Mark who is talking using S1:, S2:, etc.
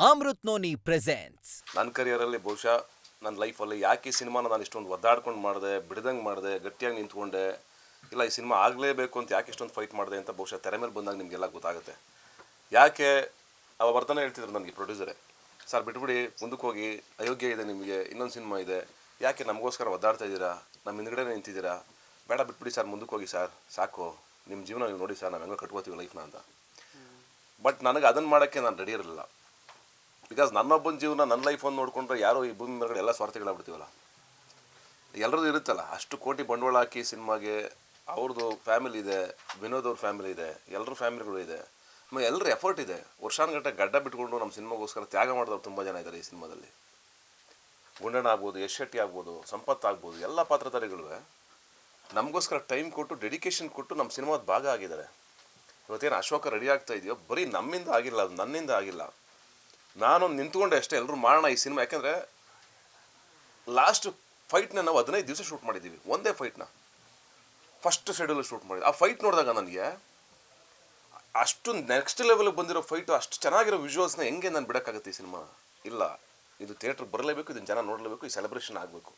S1: Amrit noni presents
S2: ನನ್ನ ಕರಿಯರಲ್ಲಿ ಬಹುಶಃ ನನ್ನ ಲೈಫಲ್ಲಿ ಯಾಕೆ ಈ ಸಿನಿಮಾನ ನಾನು ಇಷ್ಟೊಂದು ಒದ್ದಾಡ್ಕೊಂಡು ಮಾಡಿದೆ, ಬಿಡ್ದಂಗೆ ಮಾಡಿದೆ, ಗಟ್ಟಿಯಾಗಿ ನಿಂತ್ಕೊಂಡೆ, ಇಲ್ಲ ಈ ಸಿನಿಮಾ ಆಗಲೇಬೇಕು ಅಂತ ಯಾಕೆ ಇಷ್ಟೊಂದು ಫೈಟ್ ಮಾಡಿದೆ ಅಂತ ಬಹುಶಃ ತೆರೆ ಮೇಲೆ ಬಂದಾಗ ನಿಮಗೆಲ್ಲ ಗೊತ್ತಾಗುತ್ತೆ. ಯಾಕೆ ಅವ ಬರ್ತಾನೆ ಹೇಳ್ತಿದ್ರು ನನಗೆ ಪ್ರೊಡ್ಯೂಸರೇ, ಸರ್ ಬಿಟ್ಬಿಡಿ, ಮುಂದಕ್ಕೆ ಹೋಗಿ, ಅಯೋಗ್ಯ ಇದೆ ನಿಮಗೆ, ಇನ್ನೊಂದು ಸಿನಿಮಾ ಇದೆ, ಯಾಕೆ ನಮಗೋಸ್ಕರ ಒದ್ದಾಡ್ತಾ ಇದ್ದೀರಾ, ನಮ್ಮ ಹಿಂದ್ಗಡೆ ನಿಂತಿದ್ದೀರಾ, ಬೇಡ ಬಿಟ್ಬಿಡಿ ಸರ್, ಮುಂದಕ್ಕೆ ಹೋಗಿ ಸರ್, ಸಾಕು, ನಿಮ್ಮ ಜೀವನ ನೀವು ನೋಡಿ ಸರ್, ನಾವು ಹೆಂಗೋ ಕಟ್ಕೋತೀವಿ ಲೈಫ್ನ ಅಂತ. ಬಟ್ ನನಗೆ ಅದನ್ನು ಮಾಡೋಕ್ಕೆ ನಾನು ರೆಡಿ ಇರಲಿಲ್ಲ. ಬಿಕಾಸ್ ನನ್ನೊಬ್ಬನ ಜೀವನ, ನನ್ನ ಲೈಫನ್ನು ನೋಡಿಕೊಂಡ್ರೆ ಯಾರೋ ಈ ಭೂಮಿ ಮೇಲ್ಗಡೆ ಎಲ್ಲ ಸ್ವಾರ್ಥಗಳಾಗ್ಬಿಡ್ತೀವಲ್ಲ. ಎಲ್ಲರದ್ದು ಇರುತ್ತಲ್ಲ, ಅಷ್ಟು ಕೋಟಿ ಬಂಡವಾಳ ಹಾಕಿ ಸಿನಿಮಾಗೆ, ಅವ್ರದ್ದು ಫ್ಯಾಮಿಲಿ ಇದೆ, ವಿನೋದ್ ಅವ್ರ ಫ್ಯಾಮಿಲಿ ಇದೆ, ಎಲ್ಲರ ಫ್ಯಾಮಿಲಿಗಳು ಇದೆ, ಆಮೇಲೆ ಎಲ್ಲರ ಎಫರ್ಟ್ ಇದೆ. ವರ್ಷಾನುಗಟ್ಟಲೆ ಗಡ್ಡ ಬಿಟ್ಕೊಂಡು ನಮ್ಮ ಸಿನಿಮಾಗೋಸ್ಕರ ತ್ಯಾಗ ಮಾಡಿದವ್ರು ತುಂಬ ಜನ ಇದ್ದಾರೆ ಈ ಸಿನಿಮಾದಲ್ಲಿ. ಗುಂಡಣ್ಣ ಆಗ್ಬೋದು, ಯಶ್ ಶೆಟ್ಟಿ ಆಗ್ಬೋದು, ಸಂಪತ್ ಆಗ್ಬೋದು, ಎಲ್ಲ ಪಾತ್ರಧಾರಿಗಳು ನಮಗೋಸ್ಕರ ಟೈಮ್ ಕೊಟ್ಟು, ಡೆಡಿಕೇಶನ್ ಕೊಟ್ಟು ನಮ್ಮ ಸಿನಿಮಾದ ಭಾಗ ಆಗಿದ್ದಾರೆ. ಇವತ್ತೇನು ಅಶೋಕ ರೆಡಿ ಆಗ್ತಾ ಇದೆಯೋ, ಬರೀ ನಮ್ಮಿಂದ ಆಗಿಲ್ಲ, ಅದು ನನ್ನಿಂದ ಆಗಿಲ್ಲ. ನಾನು ನಿಂತ್ಕೊಂಡೆ ಅಷ್ಟೇ, ಎಲ್ಲರೂ ಮಾಡೋಣ ಈ ಸಿನಿಮಾ. ಯಾಕೆಂದರೆ ಲಾಸ್ಟ್ ಫೈಟ್ನ ನಾವು 15 ದಿವಸ ಶೂಟ್ ಮಾಡಿದ್ದೀವಿ, ಒಂದೇ ಫೈಟ್ನ ಫಸ್ಟ್ ಶೆಡ್ಯೂಲ್ ಶೂಟ್ ಮಾಡಿದ್ವಿ. ಆ ಫೈಟ್ ನೋಡಿದಾಗ ನನಗೆ ಅಷ್ಟು ನೆಕ್ಸ್ಟ್ ಲೆವೆಲ್ಗೆ ಬಂದಿರೋ ಫೈಟು, ಅಷ್ಟು ಚೆನ್ನಾಗಿರೋ ವಿಜುವಲ್ಸ್ನ ಹೆಂಗೆ ನಾನು ಬಿಡೋಕ್ಕಾಗುತ್ತೆ ಈ ಸಿನಿಮಾ? ಇಲ್ಲ, ಇದು ಥಿಯೇಟ್ರ್ ಬರಲೇಬೇಕು, ಇದನ್ನು ಜನ ನೋಡಲೇಬೇಕು, ಈ ಸೆಲೆಬ್ರೇಷನ್ ಆಗಬೇಕು.